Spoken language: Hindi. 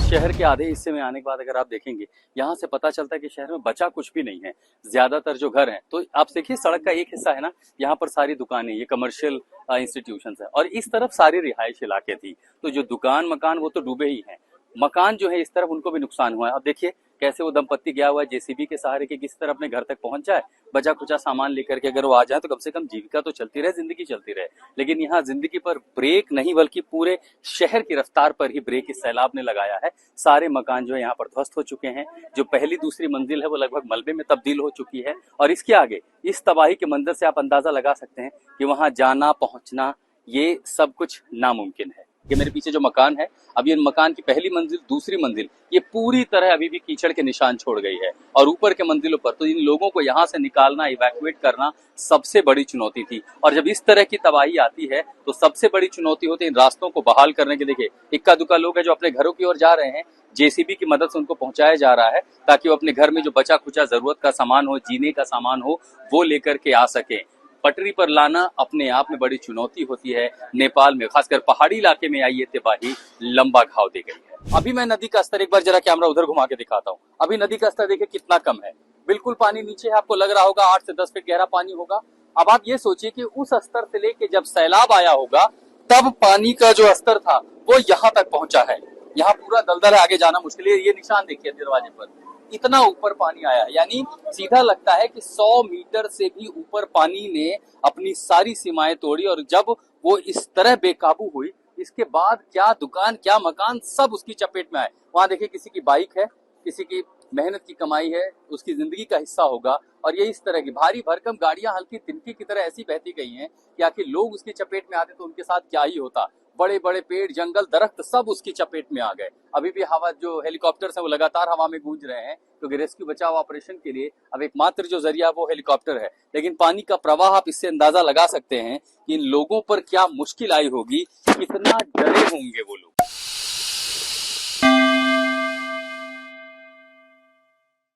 शहर के आधे हिस्से में आने के बाद अगर आप देखेंगे, यहाँ से पता चलता है कि शहर में बचा कुछ भी नहीं है। ज्यादातर जो घर हैं, तो आप देखिए सड़क का एक हिस्सा है ना, यहाँ पर सारी दुकानें, ये कमर्शियल इंस्टीट्यूशंस है, और इस तरफ सारी रिहाइश इलाके थी। तो जो दुकान मकान वो तो डूबे ही हैं, मकान जो है इस तरफ उनको भी नुकसान हुआ है। अब देखिए कैसे वो दंपत्ति गया हुआ है जेसीबी के सहारे के किस तरह अपने घर तक पहुंच जाए, बचा खुचा सामान लेकर के अगर वो आ जाए तो कम से कम जीविका तो चलती रहे, जिंदगी चलती रहे। लेकिन यहाँ जिंदगी पर ब्रेक नहीं बल्कि पूरे शहर की रफ्तार पर ही ब्रेक इस सैलाब ने लगाया है। सारे मकान जो है यहाँ पर ध्वस्त हो चुके हैं, जो पहली दूसरी मंजिल है वो लगभग मलबे में तब्दील हो चुकी है, और इसके आगे इस तबाही के मंजर से आप अंदाजा लगा सकते हैं कि वहां जाना पहुंचना ये सब कुछ नामुमकिन है। ये मेरे पीछे जो मकान है, अब ये मकान की पहली मंजिल दूसरी मंजिल ये पूरी तरह अभी भी कीचड़ के निशान छोड़ गई है, और ऊपर के मंजिलों पर तो इन लोगों को यहाँ से निकालना, इवैक्यूएट करना सबसे बड़ी चुनौती थी। और जब इस तरह की तबाही आती है तो सबसे बड़ी चुनौती होती है इन रास्तों को बहाल करने के। देखिए इक्का दुक्का लोग हैं जो अपने घरों की ओर जा रहे हैं, जेसीबी की मदद से उनको पहुंचाया जा रहा है ताकि वो अपने घर में जो बचा खुचा जरूरत का सामान हो, जीने का सामान हो, वो लेकर के आ सके। पटरी पर लाना अपने आप में बड़ी चुनौती होती है। नेपाल में खासकर पहाड़ी इलाके में आई ये तबाही लंबा घाव दे गई है। अभी मैं नदी का स्तर एक बार जरा कैमरा उधर घुमा के दिखाता हूँ। अभी नदी का स्तर देखिए कितना कम है, बिल्कुल पानी नीचे है। आपको लग रहा होगा 8 से 10 फीट गहरा पानी होगा। अब आप ये सोचिए कि उस स्तर से लेके जब सैलाब आया होगा तब पानी का जो स्तर था वो यहाँ तक पहुंचा है। यहाँ पूरा दलदल है, आगे जाना मुश्किल है। ये निशान देखिए दरवाजे पर, इतना ऊपर पानी आया है, यानी सीधा लगता है कि 100 मीटर से भी ऊपर पानी ने अपनी सारी सीमाएं तोड़ी। और जब वो इस तरह बेकाबू हुई, इसके बाद क्या दुकान क्या मकान सब उसकी चपेट में आए। वहां देखिए किसी की बाइक है, किसी की मेहनत की कमाई है, उसकी जिंदगी का हिस्सा होगा, और ये इस तरह की भारी भरकम गाड़ियां हल्की तिनकी की तरह ऐसी बहती गई हैं कि आखिर लोग उसकी चपेट में आते तो उनके साथ क्या ही होता। बड़े बड़े पेड़ जंगल दरख्त सब उसकी चपेट में आ गए। अभी भी हवा जो हेलीकॉप्टर्स हैं वो लगातार हवा में गूंज रहे हैं, क्योंकि रेस्क्यू बचाव ऑपरेशन के लिए अब एकमात्र जो जरिया वो हेलीकॉप्टर है। लेकिन पानी का प्रवाह, आप इससे अंदाजा लगा सकते हैं कि इन लोगों पर क्या मुश्किल आई होगी, कितना डरे होंगे वो लोग।